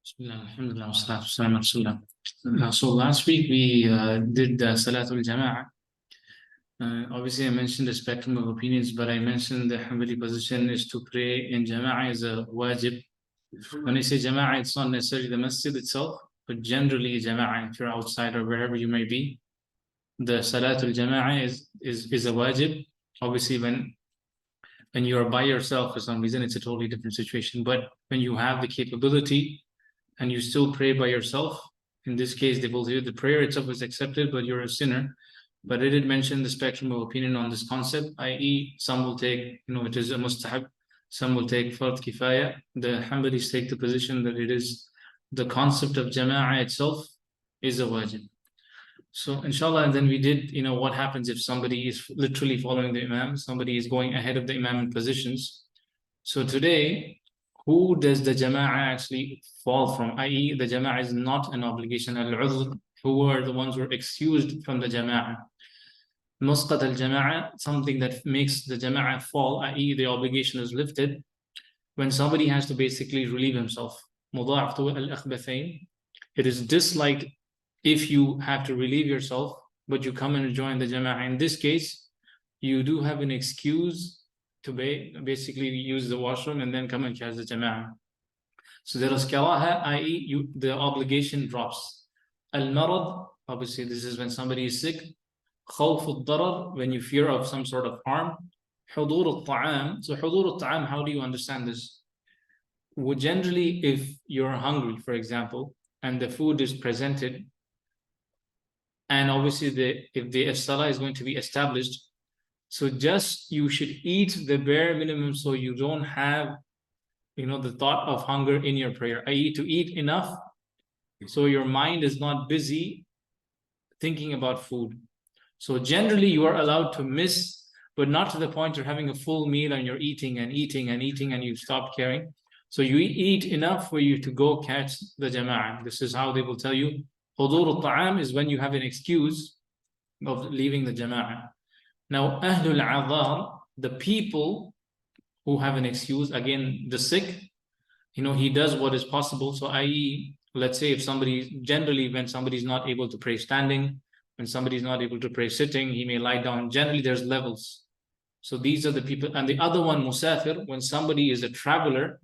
Bismillah, alhamdulillah, wassalatu wassalamu ala rasulillah. So last week we did Salatul Jama'ah. Obviously, I mentioned the spectrum of opinions, but I mentioned the Hanbali position is to pray in Jama'ah is a wajib. When I say Jama'ah, it's not necessarily the masjid itself, but generally Jama'ah, if you're outside or wherever you may be, the Salatul Jama'ah is a wajib. Obviously, when you are by yourself for some reason, it's a totally different situation. But when you have the capability and you still pray by yourself, in this case, they will say the prayer itself is accepted, but you're a sinner. But I did mention the spectrum of opinion on this concept, i.e., some will take, it is a mustahab, some will take fard kifaya. The Hanbalis take the position that it is the concept of jama'ah itself is a wajib. So inshallah, and then we did, what happens if somebody is literally following the imam, somebody is going ahead of the imam in positions. So today, who does the jama'ah actually fall from? I.e., the jama'ah is not an obligation. Al-udhr, who are the ones who are excused from the jama'ah. Musqat al-jama'ah, something that makes the jama'ah fall, i.e., the obligation is lifted, when somebody has to basically relieve himself. Mudha'aftu al-akhbathain. It is disliked if you have to relieve yourself, but you come and join the jama'ah. In this case, you do have an excuse to basically use the washroom and then come and catch the jama'ah. So there is karaha, i.e., the obligation drops. Al-marad, obviously this is when somebody is sick. Khawf al-darar, when you fear of some sort of harm. Hudur al-ta'am. So hudur al-ta'am, how do you understand this? Well, generally, if you're hungry, for example, and the food is presented, and obviously if the salah is going to be established, so just you should eat the bare minimum so you don't have, the thought of hunger in your prayer, i.e. to eat enough so your mind is not busy thinking about food. So generally you are allowed to miss, but not to the point you're having a full meal and you're eating and eating and eating and you stop caring. So you eat enough for you to go catch the jama'ah. This is how they will tell you. Hudur al-ta'am is when you have an excuse of leaving the jama'ah. Now, ahlul adhar, the people who have an excuse, again, the sick, he does what is possible. So, i.e., let's say generally when somebody's not able to pray standing, when somebody's not able to pray sitting, he may lie down. Generally, there's levels. So these are the people. And the other one, musafir, when somebody is a traveler.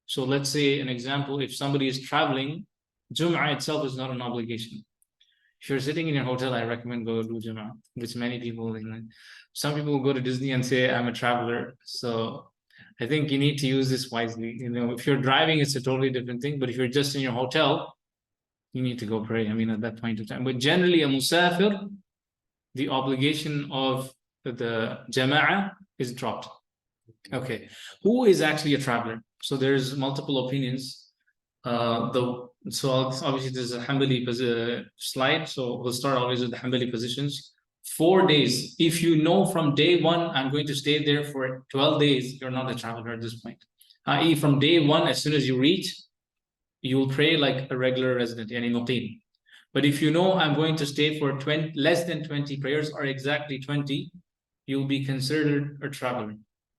So let's say an example, if somebody is traveling, Jum'ah itself is not an obligation. If you're sitting in your hotel, I recommend go do Jum'ah, which many people, some people go to Disney and say, I'm a traveler. So I think you need to use this wisely. If you're driving, it's a totally different thing. But if you're just in your hotel, you need to go pray. At that point of time. But generally, a musafir, the obligation of the jama'ah is dropped. Okay. Who is actually a traveler? So there's multiple opinions. So obviously there's a Hanbali slide. So we'll start always with the Hanbali positions. 4 days. If you know from day one, I'm going to stay there for 12 days, you're not a traveler at this point. I.e., from day one, as soon as you reach, you will pray like a regular resident, yani muqim. But if you know I'm going to stay for less than 20 prayers or exactly 20, you'll be considered a traveler.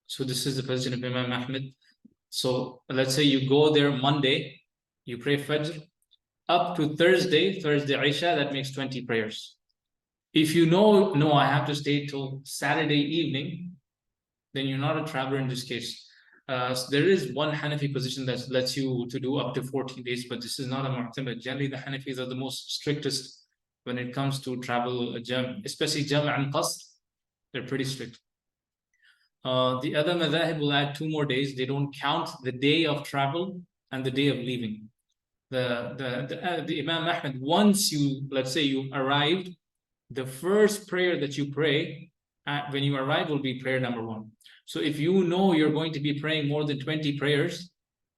So this is the position of Imam Ahmed. So let's say you go there Monday, you pray Fajr, up to Thursday Isha, that makes 20 prayers. If you know, no, I have to stay till Saturday evening, then you're not a traveler in this case. So there is one Hanafi position that lets you to do up to 14 days, but this is not a mu'tamad. Generally, the Hanafis are the most strictest when it comes to travel, especially Jam' and Qasr. They're pretty strict. The other madhahib will add 2 more days. They don't count the day of travel and the day of leaving. The Imam Ahmed, once let's say you arrived, the first prayer that you pray when you arrive will be prayer number 1. So if you know you're going to be praying more than 20 prayers,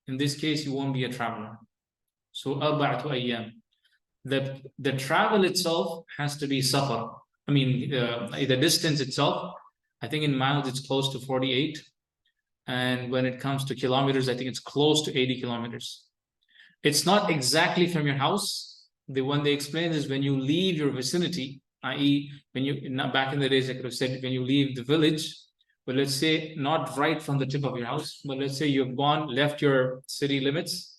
in this case, you won't be a traveler. So arba'atu ayyam. The travel itself has to be safar. The distance itself, I think in miles it's close to 48. And when it comes to kilometers, I think it's close to 80 kilometers. It's not exactly from your house. The one they explain is when you leave your vicinity, i.e., back in the days, I could have said when you leave the village, but let's say not right from the tip of your house, but let's say you've left your city limits,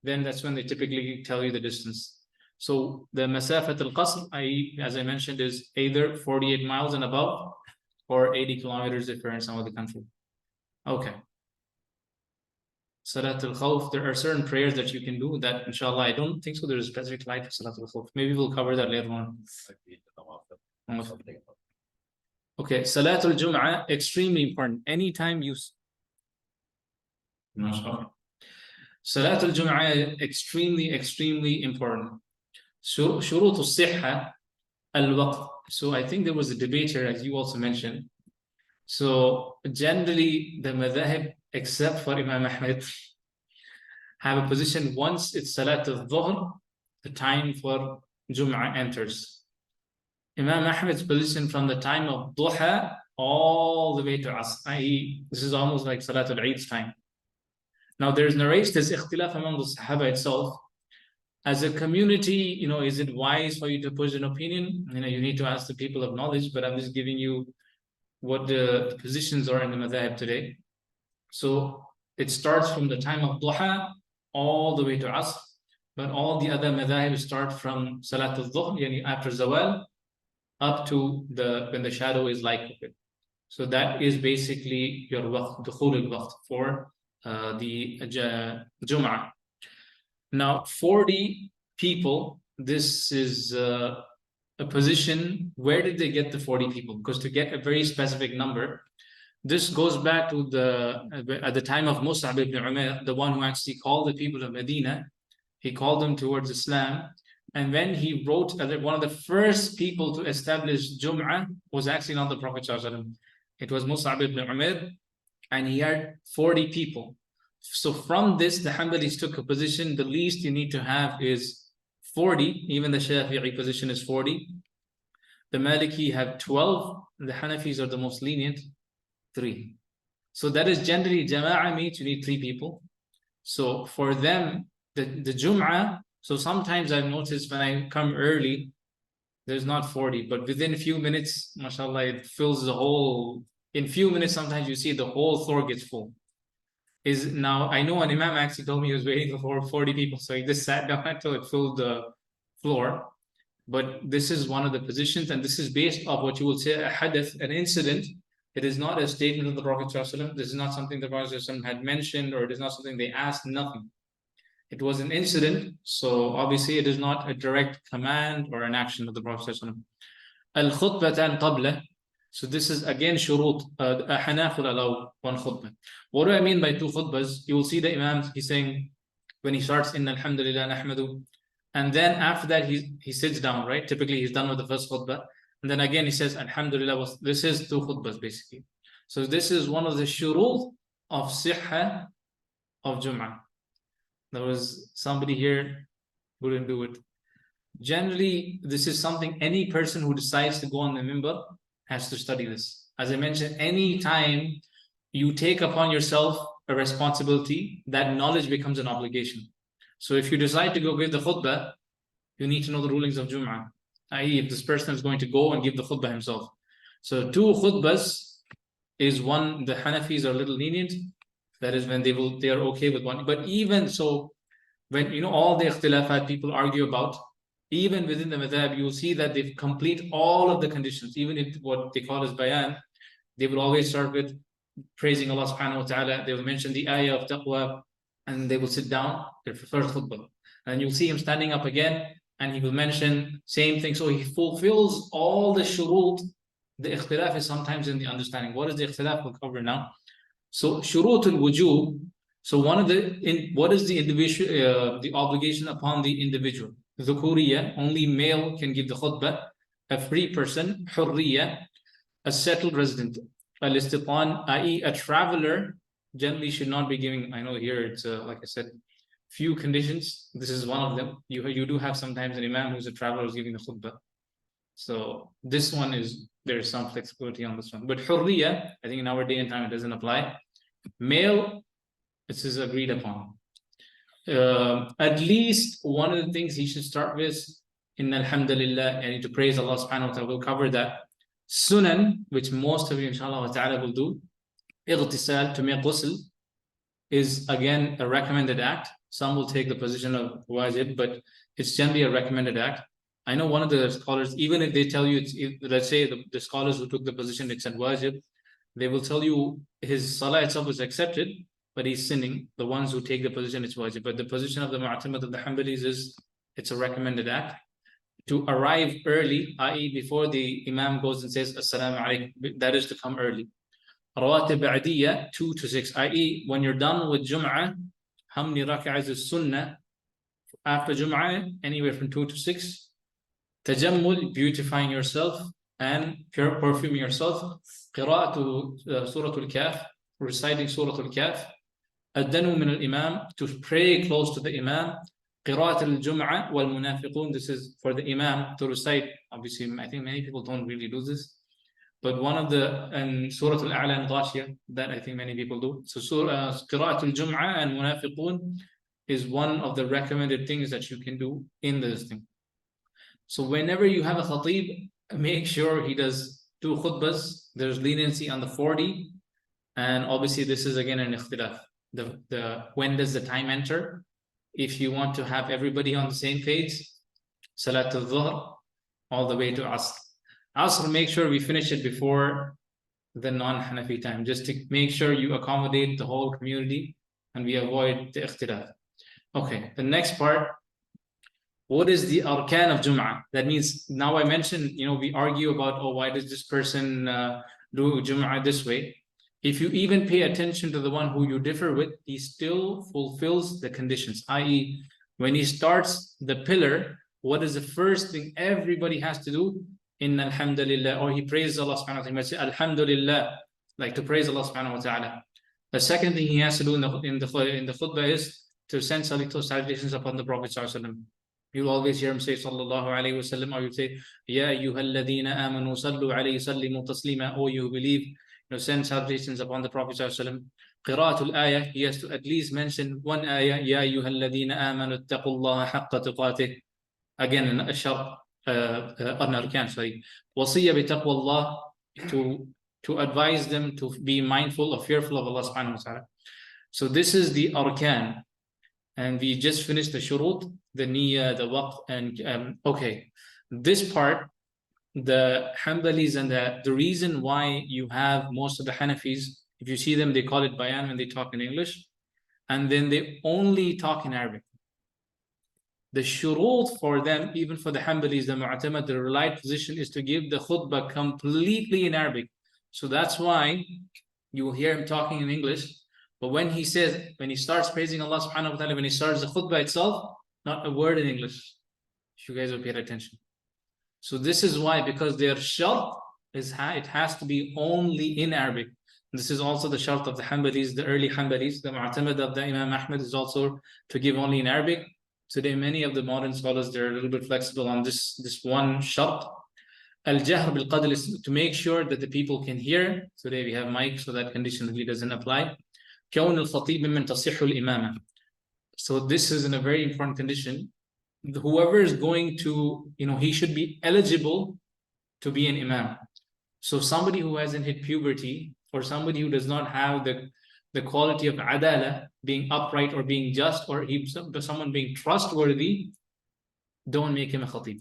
then that's when they typically tell you the distance. So the masafat al-qasr, as I mentioned, is either 48 miles and above or 80 kilometers if you're in some other country. Okay. Salat al-Khawf, there are certain prayers that you can do that, inshallah, I don't think so there's a specific light for Salat al-Khawf. Maybe we'll cover that later on. Okay, Salat al-Jum'ah, extremely important. Anytime you... Salat al-Jum'ah, extremely important. So, shurut al-Sihha, al-Waqt. So I think there was a debate here, as you also mentioned. So generally, the madhahib, except for Imam Ahmed, have a position once it's Salat al-Dhuhr, the time for Jum'ah enters. Imam Ahmed's position from the time of Duha all the way to Asr, i.e., this is almost like Salat al-Eid's time. Now there's ikhtilaf among the Sahaba itself. As a community, is it wise for you to push an opinion? You need to ask the people of knowledge, but I'm just giving you what the positions are in the madhab today. So it starts from the time of duha all the way to asr, but all the other madhab start from salat al-dhuhr, yani after zawal, up to when the shadow is like it. So that is basically your waqt, dukhul al-waqt for the Jum'ah. Now, 40 people, this is a position. Where did they get the 40 people? Because to get a very specific number, this goes back to at the time of Mus'ab ibn Umair, the one who actually called the people of Medina. He called them towards Islam. And when he wrote, one of the first people to establish Jum'ah was actually not the Prophet ﷺ. It was Mus'ab ibn Umair, and he had 40 people. So from this, the Hanbalis took a position, the least you need to have is 40. Even the Shafi'i position is 40. The Maliki have 12. The Hanafis are the most lenient, 3. So that is generally, Jama'ah means you need 3 people. So for them, the Jum'ah, so sometimes I've noticed when I come early, there's not 40, but within a few minutes, mashallah, it fills the whole, in few minutes, sometimes you see the whole floor gets full. Now I know an Imam actually told me he was waiting for 40 people, so he just sat down until it filled the floor. But this is one of the positions, and this is based off what you will say a hadith, an incident. It is not a statement of the Prophet ﷺ. This is not something the Prophet ﷺ had mentioned, or it is not something they asked, nothing. It was an incident, so obviously it is not a direct command or an action of the Prophet ﷺ. Al-khutbatan qabla. So this is again shurut, Hanaf will allow 1 khutbah. What do I mean by 2 khutbahs? You will see the Imam, he's saying, when he starts, Inna alhamdulillah nahmadu, and then after that he sits down, right? Typically he's done with the first khutbah, and then again he says, alhamdulillah, this is 2 khutbahs basically. So this is one of the shurut of sihha of Jum'ah. There was somebody here who didn't do it. Generally, this is something any person who decides to go on the minbar has to study this. As I mentioned, any time you take upon yourself a responsibility, that knowledge becomes an obligation. So if you decide to go give the khutbah, you need to know the rulings of Jum'ah, i.e. if this person is going to go and give the khutbah himself. So 2 khutbahs is one, the Hanafis are a little lenient. That is when they are okay with 1. But even so, when all the ikhtilafat people argue about, even within the madhab, you will see that they complete all of the conditions. Even if what they call as bayan, they will always start with praising Allah subhanahu wa ta'ala. They will mention the ayah of taqwa, and they will sit down, their first khutbah. And you'll see him standing up again, and he will mention same thing. So he fulfills all the shurut. The ikhtilaf is sometimes in the understanding. What is the ikhtilaf? We'll cover now. So shurut al-wujub. So what is the individual, the obligation upon the individual? Dhukuriya, only male can give the khutbah. A free person, hurriya, a settled resident. Al-istitan, i.e. a traveler, generally should not be giving. I know here it's like I said, few conditions. This is one of them. You do have sometimes an imam who's a traveler who's giving the khutbah. So this one there is some flexibility on this one. But hurriya, I think in our day and time it doesn't apply. Male, this is agreed upon. At least one of the things he should start with, Inna alhamdulillah, and to praise Allah subhanahu wa ta'ala. We'll cover that. Sunan, which most of you inshallah wa ta'ala will do. Ightisal, to make ghusl, is again a recommended act. Some will take the position of wajib, but it's generally a recommended act. I know one of the scholars, even if they tell you, let's say the scholars who took the position, it's at wajib, they will tell you his salah itself is accepted, but he's sinning. The ones who take the position, it's wajib. But the position of the mu'tamad of the Hanbalis is it's a recommended act. To arrive early, i.e. before the imam goes and says assalamu alaikum, that is to come early. Rawatib ba'diyya 2 to 6, i.e. when you're done with Jum'ah, how many rak'ahs is sunnah after Jum'ah? Anywhere from 2 to 6. Tajammul, beautifying yourself and perfuming yourself. Qira'atu Surah Al-Kahf, reciting Surah Al-Kahf. Ad-danu min al-imam, to pray close to the imam. Qira'at al-Jum'ah wal-munafiqun, this is for the imam to recite. Obviously, I think many people don't really do this. But one of the, and Surah Al-A'la and Ghashiyah, that I think many people do. So Qira'at al-Jum'ah and Munafiqun is one of the recommended things that you can do in this thing. So whenever you have a khatib, make sure he does 2 khutbas. There's leniency on the 40. And obviously this is again an ikhtilaf. When does the time enter? If you want to have everybody on the same page, Salat al-Dhuhr all the way to Asr. Asr, make sure we finish it before the non-Hanafi time, just to make sure you accommodate the whole community and we avoid the ikhtilaf. Okay, the next part, what is the arkan of Jum'ah? That means, now I mentioned, we argue about, oh, why does this person do Jum'ah this way? If you even pay attention to the one who you differ with, he still fulfills the conditions, i.e. when he starts the pillar, what is the first thing everybody has to do? Inna alhamdulillah, or he praises Allah subhanahu wa ta'ala, say alhamdulillah, like to praise Allah subhanahu wa ta'ala. The second thing he has to do in the khutbah is to send salutations upon the Prophet sallallahu alaihi wasallam. You'll always hear him say sallallahu alaihi wasallam, or you say ya ayyuhalladhina amanu sallu alayhi sallimu taslima, or you believe, send salutations upon the Prophet sallallahu alaihi wasallam. Qira'atul ayah, he has to at least mention one ayah, ya ayyuhalladhina amanu ittaqullaha haqqa tuqatih. Again, a shart, an arkan, sorry. Wasiyya bi taqwallah, to advise them to be mindful or fearful of Allah subhanahu wa ta'ala. So this is the arkan. And we just finished the shurut, the niyyah, the waqf, and okay. This part, the Hanbalis and the reason why you have most of the Hanafis, if you see them, they call it bayan when they talk in English, and then they only talk in Arabic. The shurut for them, even for the Hanbalis, the mu'tamad, the relied position is to give the khutbah completely in Arabic. So that's why you will hear him talking in English. But when he starts praising Allah subhanahu wa ta'ala, when he starts the khutbah itself, not a word in English. If you guys will pay attention. So this is why, because their shart is it has to be only in Arabic. This is also the shart of the Hanbalis, the early Hanbalis. The mu'tamad of the Imam Ahmad is also to give only in Arabic. Today, many of the modern scholars, they're a little bit flexible on this one shart. Al-jahr bil-qadr is to make sure that the people can hear. Today we have mic, so that condition really doesn't apply. كون الخطيب ممن تصح الإمامة. So this is in a very important condition. Whoever is going to, he should be eligible to be an imam. So somebody who hasn't hit puberty, or somebody who does not have the quality of adala, being upright or being just, or someone being trustworthy, don't make him a khatib.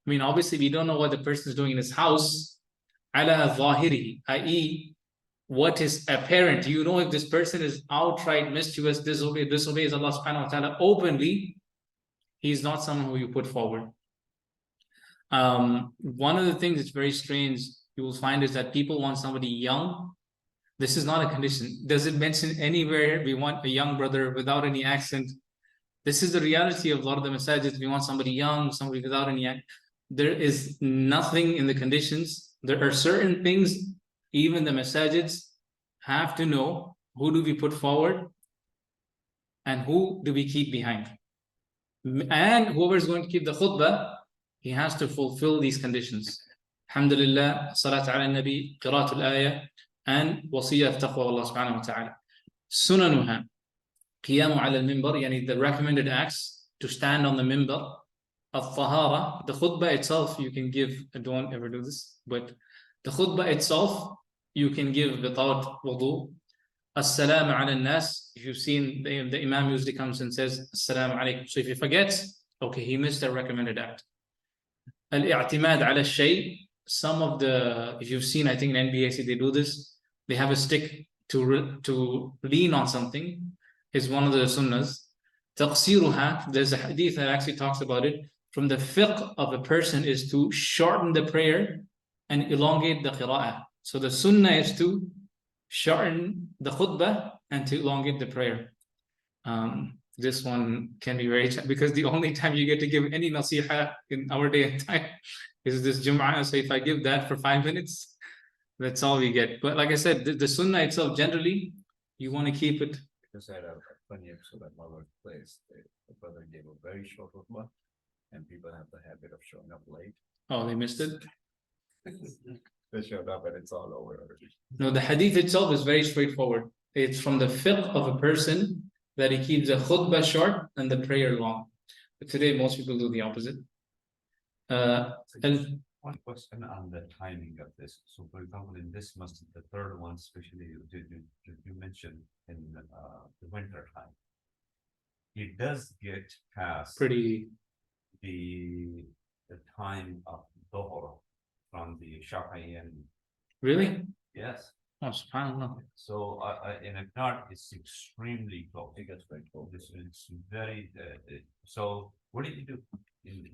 I mean, obviously we don't know what the person is doing in his house, ala zahirihi, i.e. what is apparent. You know, if this person is outright mischievous, disobeys Allah subhanahu wa ta'ala openly, he's not someone who you put forward. One of the things that's very strange you will find is that people want somebody young. This is not a condition. Does it mention anywhere we want a young brother without any accent? This is the reality of a lot of the masajids. We want somebody young, somebody without any accent. There is nothing in the conditions. There are certain things, even the masajids have to know, who do we put forward and who do we keep behind. And whoever is going to keep the khutbah, he has to fulfill these conditions. Alhamdulillah, salat ala nabi, qiraatul ayah, and wasiyah of taqwa Allah subhanahu wa ta'ala. Sunanuha, qiyamu ala al-mimbar, yani the recommended acts, to stand on the mimbar. Al-tahara, the khutbah itself, you can give, don't ever do this, but the khutbah itself, you can give without wudu. As-salam ala nas, if you've seen, the Imam usually comes and says, As-salam alaikum. So if he forgets, okay, he missed the recommended act. Al-i'timad ala shay, some of the, if you've seen, I think in NBAC they do this, they have a stick to lean on something, is one of the sunnahs. Taqsiruha, there's a hadith that actually talks about it. From the fiqh of a person is to shorten the prayer and elongate the qira'ah. So the sunnah is to shorten the khutbah and to elongate the prayer. This one can be very, because the only time you get to give any nasiha in our day and time is this Jum'ah. So if I give that for 5 minutes, that's all we get. But like I said, the sunnah itself, generally, you want to keep it. Because I had a funny episode at my workplace. The brother gave a very short khutbah, and people have the habit of showing up late. Oh, they missed it? They showed up and it's all over already. No, the hadith itself is very straightforward. It's from the fiqh of a person that he keeps the khutbah short and the prayer long. But today, most people do the opposite. One question on the timing of this. So, for example, in this masjid, the third one, especially you mentioned in the winter time, it does get past pretty the time of Dhuhr from the Shafi'i and really? yes. Oh, subhanAllah. So, and if not, it's extremely close. It gets very close. It's very. So, what do you do?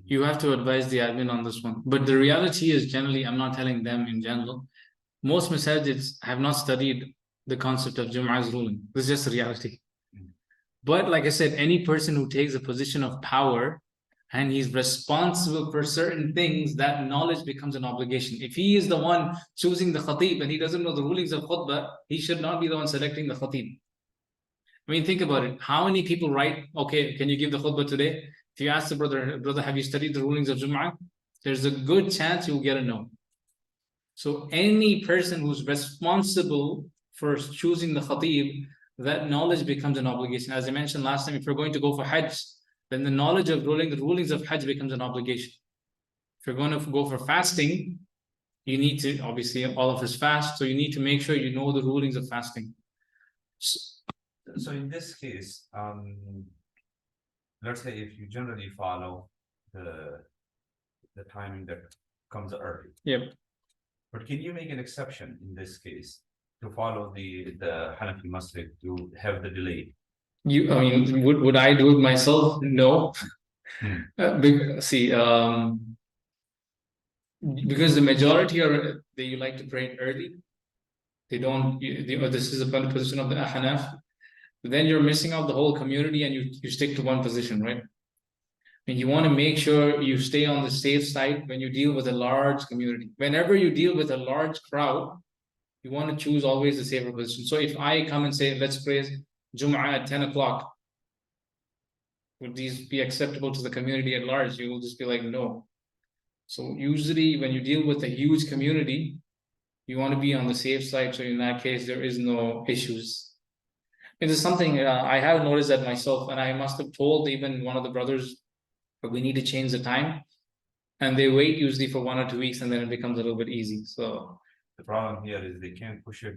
You have to advise the admin on this one. But the reality is, generally, I'm not telling them in general. Most masajids have not studied the concept of Jum'ah's ruling. This is just the reality. But like I said, any person who takes a position of power and he's responsible for certain things, that knowledge becomes an obligation. If he is the one choosing the khatib and he doesn't know the rulings of khutbah, he should not be the one selecting the khatib. I mean, think about it. How many people write, okay, can you give the khutbah today? If you ask the brother, have you studied the rulings of Jum'ah? There's a good chance you'll get a no. So any person who's responsible for choosing the khatib, that knowledge becomes an obligation. As I mentioned last time, if you're going to go for Hajj, then the knowledge of the rulings of Hajj becomes an obligation. If you're going to go for fasting, you need to, obviously, all of us fast, so you need to make sure you know the rulings of fasting. So in this case, let's say if you generally follow the timing that comes early. Yep. But can you make an exception in this case to follow the Hanafi Masjid to have the delay? I mean, would I do it myself? No. Because the majority are you like to pray early. They don't. This is a position of the Ahnaf. Then you're missing out the whole community, and you stick to one position, right? And you want to make sure you stay on the safe side when you deal with a large community. Whenever you deal with a large crowd, you want to choose always the safer position. So if I come and say, let's pray Jum'ah at 10 o'clock, would these be acceptable to the community at large? You will just be like, no. So usually when you deal with a huge community, you want to be on the safe side. So in that case, there is no issues. It is something I have noticed that myself, and I must have told even one of the brothers, but we need to change the time. And they wait usually for 1 or 2 weeks, and then it becomes a little bit easy. So the problem here is they can't push it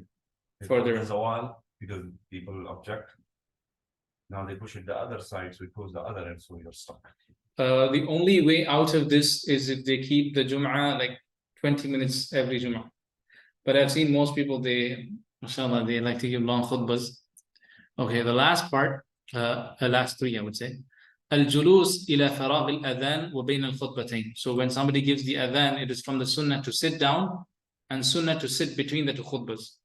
further a while because people object. Now they push it the other side, so it goes the other end, so you're stuck. The only way out of this is if they keep the Jum'ah like 20 minutes every Jum'ah. But I've seen most people, mashallah, they like to give long khutbahs. Okay, the last part, the last three, I would say. Al-julus ila faragh al-adhan wa bayn al-khutbatayn. So when somebody gives the adhan, it is from the sunnah to sit down and sunnah to sit between the two khutbahs.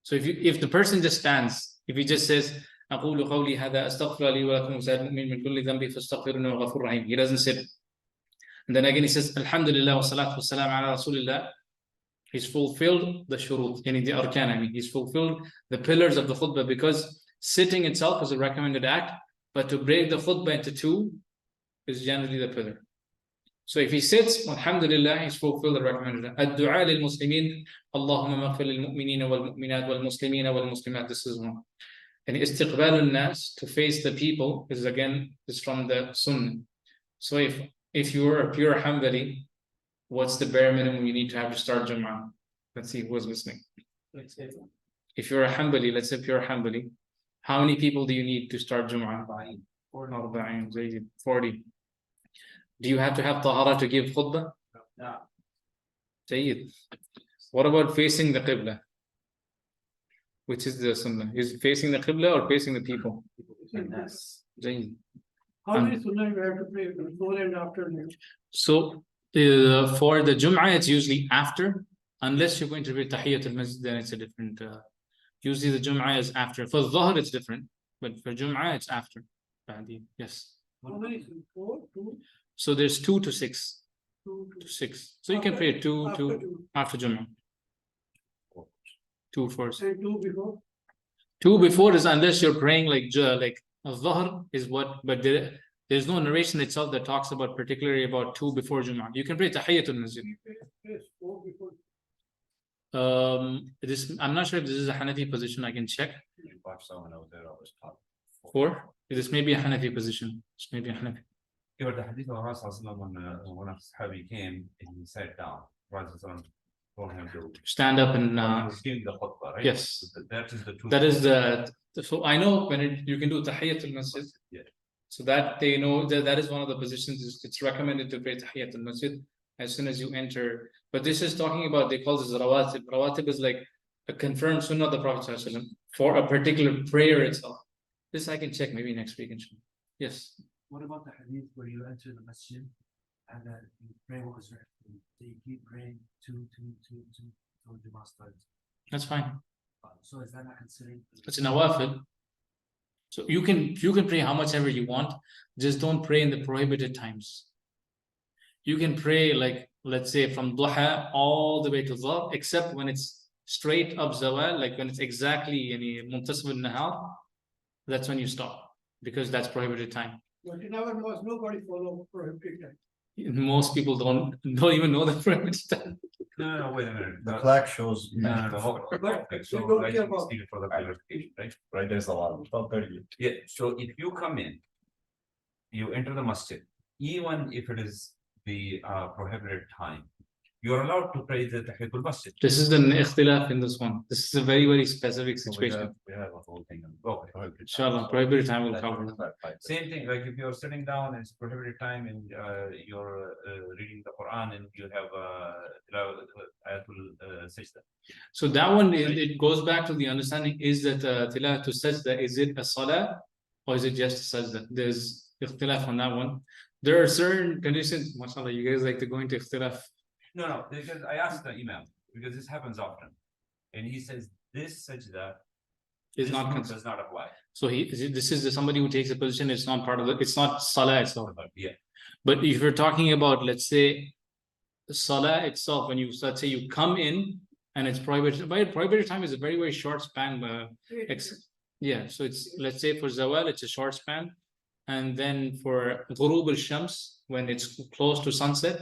So if the person just stands, if he just says, أقول قولي هذا أستغفر لي ولكم وسائر المؤمنين من كل ذنب فاستغفروا إنه غفور رحيم. He doesn't sit. And then again he says, Alhamdulillah wa salatu wa salam ala Rasulillah. He's fulfilled the shurut, yani the arkan, I mean, he's fulfilled the pillars of the khutbah, because sitting itself is a recommended act, but to break the khutbah into two is generally the pillar. So if he sits, alhamdulillah, he's fulfilled the recommended act. Ad-du'a lil-muslimin, Allahumma maghfir lil-mu'minina wal-mu'minat wal-muslimina wal-muslimat. This is one. And istiqbal al-nas, to face the people, is again, is from the sunnah. So if you are a pure Hanbali, what's the bare minimum you need to have to start Jum'ah? Let's see who is listening. If you're a Hanbali, let's say if you're a Hanbali, how many people do you need to start Jum'ah? 40. Do you have to have tahara to give khutbah? No. Jayyid. What about facing the Qibla? Which is the Sunnah? Is it facing the Qibla or facing the people? Yes. Jayyid. How many sunnah you have to pray before and after? So for the Jum'ah, it's usually after, unless you're going to read Tahiyyat al-Masjid, then it's a different. Usually the Jum'ah is after. For Dhuhr, it's different, but for Jum'ah, it's after. Yes. How many? 4, 2, So there's 2 to 6. 2, 2. To 6. So you can pray 2 after Jum'ah. 2 first. And 2 before? 2 before is unless you're praying like Dhuhr is what, but there's no narration itself that talks about particularly about 2 before Jum'ah. You can pray Tahiyyatul Masjid. Yes, 4 before. I'm not sure if this is a Hanafi position. I can check. Someone out there always taught 4. This may be a Hanafi position. This may be a Hanafi. Yeah, the hadith of Rasulullah when one of the Sahabi came and he sat down. Rasulullah told him to Stand up and give the khutbah, right? yes. So that is the truth. That is the so I know when you can do Tahiyyatul Masjid. Yeah. So that they know that is one of the positions. It's recommended to pray Tahiyyatul Masjid as soon as you enter. But this is talking about, they call this rawatib. Rawatib is like a confirmed sunnah of the Prophet ﷺ for a particular prayer itself. This I can check maybe next week, inshallah. Yes. What about the hadith where you enter the masjid and then you pray what is right? You keep praying till Jummah starts. That's fine. So is that not considered? It's a nawafil. So you can pray how much ever you want. Just don't pray in the prohibited times. You can pray like, let's say from duha all the way to dhuhr, except when it's straight up zawal, like when it's exactly muntasib al-nahar, that's when you stop, because that's prohibited time. But in our mosque, nobody follow prohibited time. Most people don't even know the prohibited time. No, wait a minute. The plaque shows. Okay, so we don't like care you about- stated for the clarification, right? Right, there's a lot of 12:30. Yeah, so if you come in, you enter the masjid, even if it is the prohibited time, you're allowed to pray the Tahiyatul Masjid. This is the ikhtilaf in this one. This is a very, very specific situation. We have a whole thing. Okay. Inshallah, prohibited time will cover it. Same thing, like if you're sitting down and it's prohibited time and you're reading the Quran and you have Ayatul Sajda. So that one, it goes back to the understanding, is that tilawatul sajda, is it a salah or is it just a sajda? There's ikhtilaf on that one. There are certain conditions, mashallah, you guys like to go into ikhtilaf. No, because I asked the Imam, because this happens often. And he says this sajda Is this not rule considered. does not apply. So this is somebody who takes a position, it's not part of it's not salah itself. Yeah. But if you're talking about, let's say, salah itself, when you, let's say you come in and it's prohibited, by prohibited time is a very, very short span. Yeah, so it's, let's say for zawal, it's a short span. And then for ghurub al-shams, when it's close to sunset,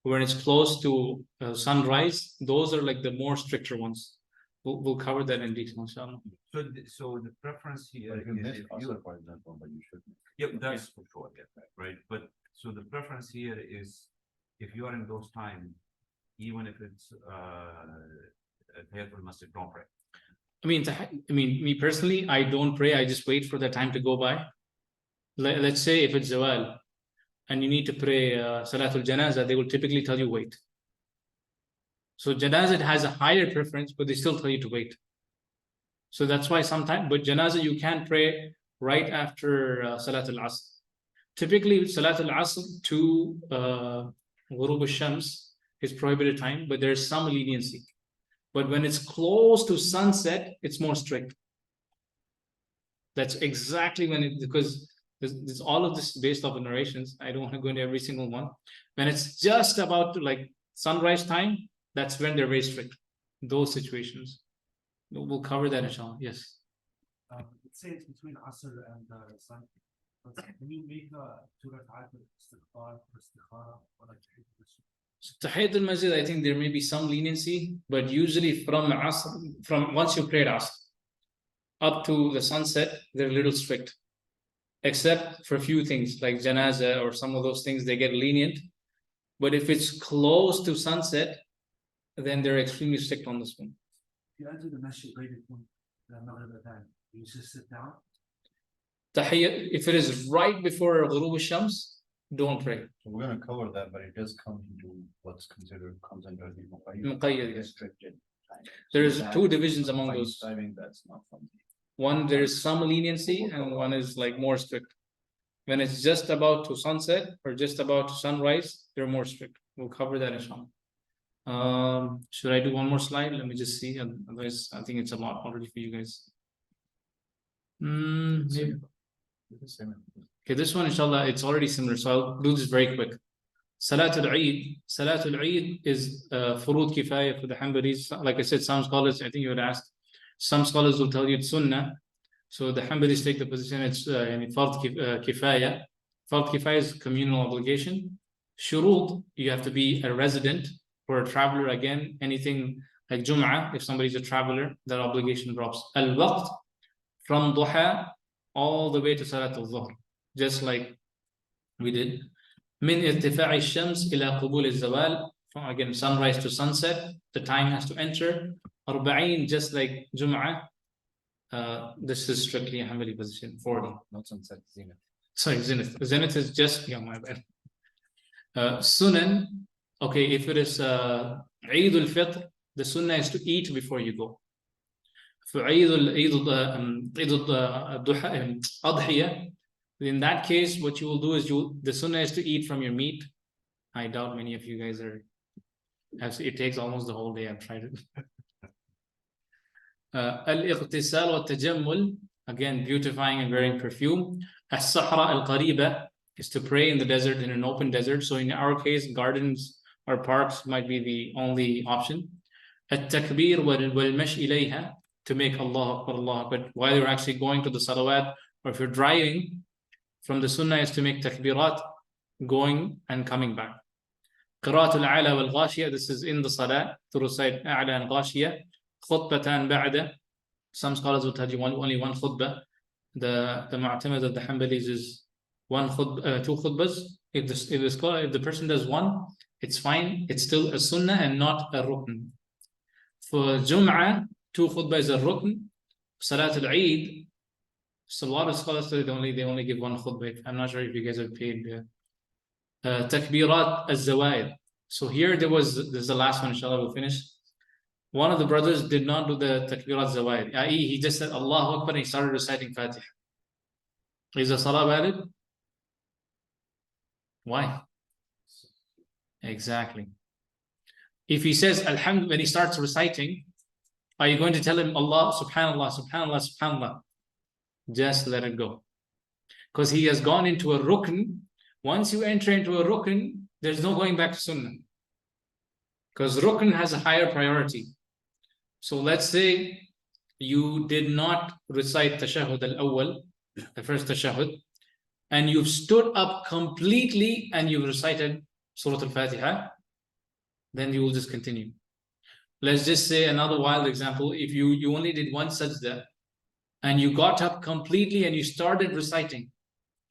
when it's close to sunrise, those are like the more stricter ones. We'll cover that in detail, inshallah. So the preference here You can is miss if Asr, you, for example, but you should. yeah, that's for sure, yeah, right? But so the preference here is if you are in those times, even if it's Tahiyatul Masjid, don't pray. I mean, me personally, I don't pray. I just wait for the time to go by. Let's say if it's zawal and you need to pray Salatul Janazah, they will typically tell you wait. So Janazah has a higher preference, but they still tell you to wait. So that's why sometimes, but Janazah you can pray right after Salatul Asr. Typically, Salatul Asr to Ghurub al-Shams is prohibited time, but there's some leniency. But when it's close to sunset, it's more strict. That's exactly when it, because there's all of this based off of narrations. I don't want to go into every single one. When it's just about to like sunrise time, that's when they're very strict. Those situations. We'll cover that, inshallah. Yes. Let's say it's between Asr and Sun. Can you make two rak'at with istighfar or istikhara or like So Tahiyyat al-Masjid, I think there may be some leniency, but usually from Asr, from once you prayed Asr up to the sunset, they're a little strict. Except for a few things like Janazah or some of those things, they get lenient. But if it's close to sunset, then they're extremely strict on this one. you enter the masjid right before Maghrib time, you just sit down. Tahiyyat, if it is right before Ghurub al-Shams, don't pray. So we're gonna cover that, but it does come into what's considered, comes under the Muqayyad, yes. restricted time. There So is that- two divisions among fine those. Diving, that's not from. One, there is some leniency, and one is like more strict. When it's just about to sunset or just about to sunrise, they're more strict. We'll cover that inshallah. Should I do one more slide? Let me just see. Otherwise, I think it's a lot already for you guys. Maybe. Okay, this one, inshallah, it's already similar, so I'll do this very quick. Salatul Eid. Salatul Eid is furud kifaya for the Hanbalis. Like I said, some scholars, I think you would ask, some scholars will tell you it's sunnah. So the Hanbalis take the position it's fard kifaya. Fard kifaya is communal obligation. Shurud, you have to be a resident. For a traveler, again, anything like Jum'ah, if somebody's a traveler, that obligation drops. Al-Waqt, from Duha all the way to Salatul Dhuhr, just like we did. Min irtifa'i shams ila qubul al-zawal, from again sunrise to sunset, the time has to enter. Arba'in, just like Jum'ah, this is strictly a Hanbali position. 40. Not sunset, zenith. Sorry, Zenith. Zenith is just, yeah, my bad. Sunan, okay, if it is Eid al-Fitr, the sunnah is to eat before you go. For Eid al-Adhiyah, in that case, what you will do is the sunnah is to eat from your meat. I doubt many of you guys are. It takes almost the whole day. I've tried it. Al-Iqtisal wa Tajammul, again, beautifying and wearing perfume. As-Sahra al-Qariba is to pray in the desert, in an open desert. So in our case, gardens or parks might be the only option. At-Takbir wal-Mash ilayha, to make Allah Akbar, Allah Akbar while you're actually going to the salawat, or if you're driving, from the sunnah is to make takbirat going and coming back. Qira'atul a'la wal ghashiyah, this is in the salat, to recite a'la and ghashiyah. Khutbatan ba'da, some scholars will tell you only one khutbah. The mu'tamad of the Hanbalis is one khutbah, two khutbahs. If the person does one, it's fine. It's still a sunnah and not a rukn. For Jum'ah, two khutbah is a rukn. Salatul Eid, so a lot of scholars say they only give one khutbah. I'm not sure if you guys have paid. Takbirat al-Zawaid. So here this is the last one, inshallah, we'll finish. One of the brothers did not do the Takbirat al-Zawaid, i.e. he just said Allahu Akbar and he started reciting Fatiha. Is the salah valid? Why? Exactly. If he says Alhamdulillah when he starts reciting, are you going to tell him Allah, Subhanallah, Subhanallah, Subhanallah? Just let it go. Because he has gone into a rukn. Once you enter into a rukn, there's no going back to sunnah. Because rukn has a higher priority. So let's say you did not recite tashahhud al-awwal, the first tashahhud, and you've stood up completely and you've recited Surah Al-Fatiha, then you will just continue. Let's just say another wild example. If you only did one sajda and you got up completely and you started reciting,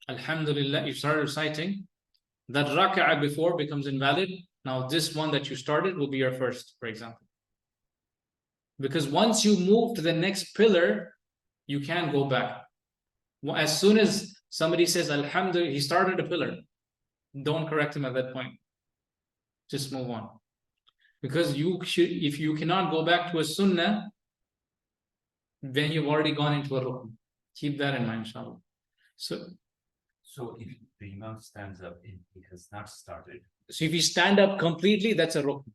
Alhamdulillah, you started reciting, that raka'ah before becomes invalid. Now this one that you started will be your first, for example. Because once you move to the next pillar, you can't go back. As soon as somebody says Alhamdulillah, he started a pillar, don't correct him at that point. Just move on. Because if you cannot go back to a sunnah, then you've already gone into a rukn. Keep that in mind, inshallah. So if the imam stands up and he has not started, so if you stand up completely, that's a rukn.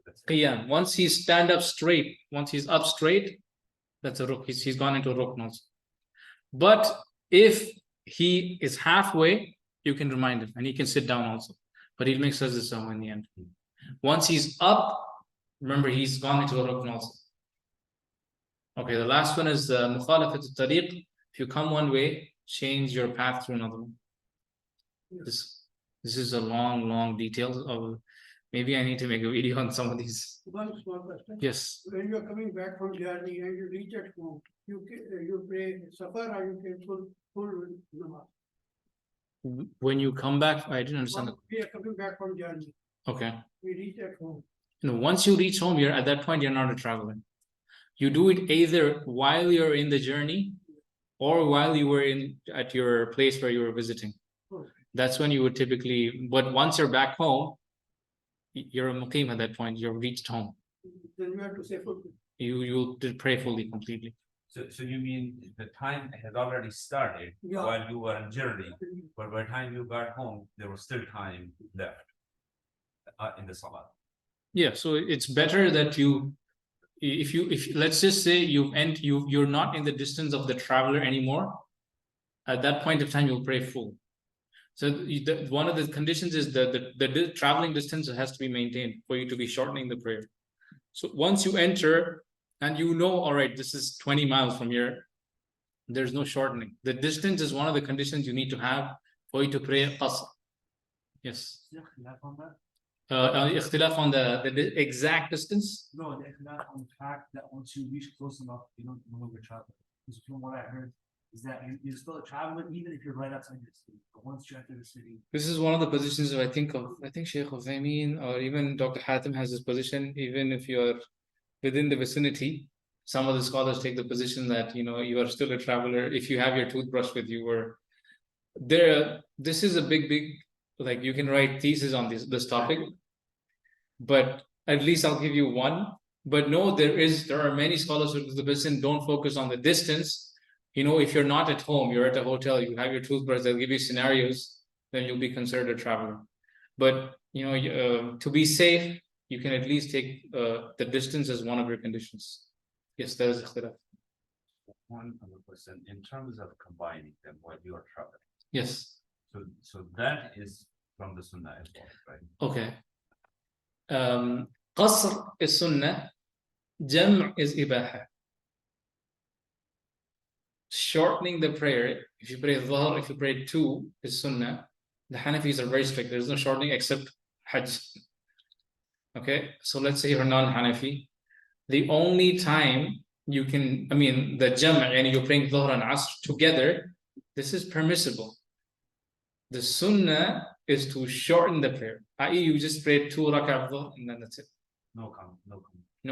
that's it. Qiyam. Once he stand up straight, once he's up straight, that's a rukn. He's gone into a rukn also. But if he is halfway, you can remind him and he can sit down also. But he'll make sajda in the end. Once he's up, remember he's gone into a rukn also. Okay, the last one is mukhalafat al-tariq. If you come one way, change your path to another one. This is a long details of. Maybe I need to make a video on some of these. One small question. Yes. When you are coming back from journey and you reach at home, you pray safar or you pray full namaz. When you come back, I didn't understand. We are coming back from journey. Okay. We reach at home. Once you reach home, at that point you're not a traveler. You do it either while you're in the journey or while you were at your place where you were visiting. That's when you would typically, but once you're back home, you're a muqim at that point, you've reached home. Then you have to say full. You'll pray fully, completely. So you mean the time has already started Yeah. while you were on journey, but by the time you got home, there was still time left in the salah. Yeah, so it's better that if let's just say you're not in the distance of the traveler anymore, at that point of time you'll pray full. So one of the conditions is the traveling distance has to be maintained for you to be shortening the prayer. So once you enter and you know, all right, this is 20 miles from here, there's no shortening. The distance is one of the conditions you need to have for you to pray qasr. Yes. Ikhtilaf on the exact distance. No, the ikhtilaf on the fact that once you reach close enough, you don't no longer travel. Because from what I heard, is that you're still a traveler even if you're right outside the city. But once you enter the city, This is one of the positions I think Sheikh Uthaymeen or even Dr. Hatim has this position, even if you're within the vicinity. Some of the scholars take the position that you are still a traveler if you have your toothbrush with you, or this is a big like you can write thesis on this topic, but at least I'll give you one. But no, there are many scholars who the position don't focus on the distance. If you're not at home, you're at a hotel, you have your toothbrush, they'll give you scenarios, then you'll be considered a traveler. But to be safe, you can at least take the distance as one of your conditions. Yes, there is ikhtilaf. One other question, in terms of combining them while you are traveling. Yes. So that is from the Sunnah as well, right? Okay. Qasr is Sunnah, Jam' is Ibaha. Shortening the prayer, if you pray Dhuhr, if you pray 2, is Sunnah. The Hanafis are very strict. There's no shortening except Hajj. Okay, so let's say you're non-Hanafi. The only time you can, the Jam' and you're praying Dhuhr and Asr together, this is permissible. The Sunnah is to shorten the prayer, i.e. you just pray 2 rak'ah Dhuhr and then that's it. No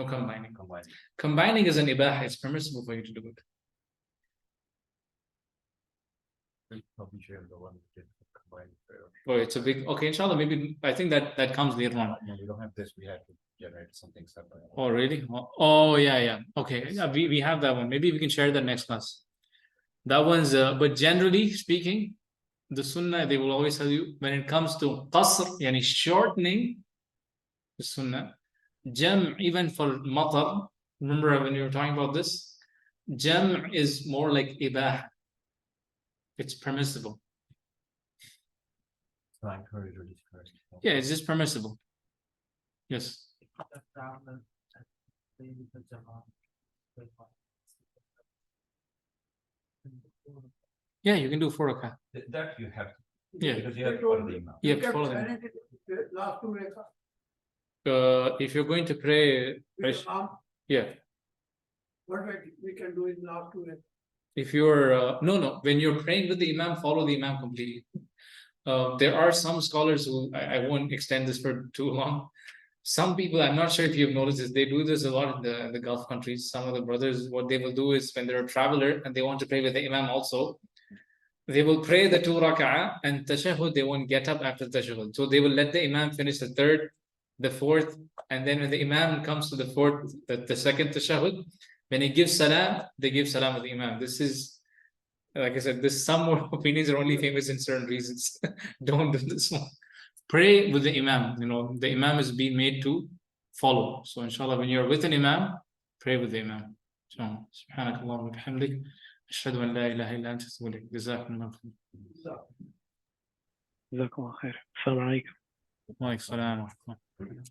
combining. Combining. Combining is an Ibah, it's permissible for you to do it. Probably share the one that did combine prayer. Oh, it's a big, okay, inshallah, maybe, I think that comes later on. No, we don't have this, we had to generate something separate. Oh, really? Oh, yeah. Okay, yeah, we have that one. Maybe we can share that next class. That one's, but generally speaking, the Sunnah, they will always tell you, when it comes to qasr, yani shortening the Sunnah, Jam', even for matar, remember when you were talking about this? Jam' is more like Ibah. It's permissible. So I encourage or discourage. Yeah, it's just permissible. Yes. Yeah, you can do 4 rak'ah. That you have to. Yeah. Because you have to follow the Imam. You have You to kept follow them. silent in the last 2 rak'ah. If you're going to pray, With Imam, yeah. what we can do in last 2 rak'ah. If you're no, when you're praying with the Imam, follow the Imam completely. There are some scholars who I won't extend this for too long. Some people, I'm not sure if you've noticed this, they do this a lot in the Gulf countries. Some of the brothers, what they will do is when they're a traveler and they want to pray with the Imam also, they will pray the 2 rak'ah and tashahhud, they won't get up after tashahhud. So they will let the Imam finish the 3rd, the 4th, and then when the Imam comes to the 4th, the 2nd tashahhud, when he gives salam, they give salam with the Imam. This is, like I said, some more opinions are only famous in certain reasons. Don't do this one. Pray with the Imam. The Imam is being made to follow. So inshallah, when you're with an Imam, pray with the Imam. So, subhanakallah wa bihamdik. Ashhadu an la ilaha illa anta astaghfiruka. Jazakumullah khair. جزاكم الله خير. السلام عليكم. Wa alaikum salam wa rahmatullah.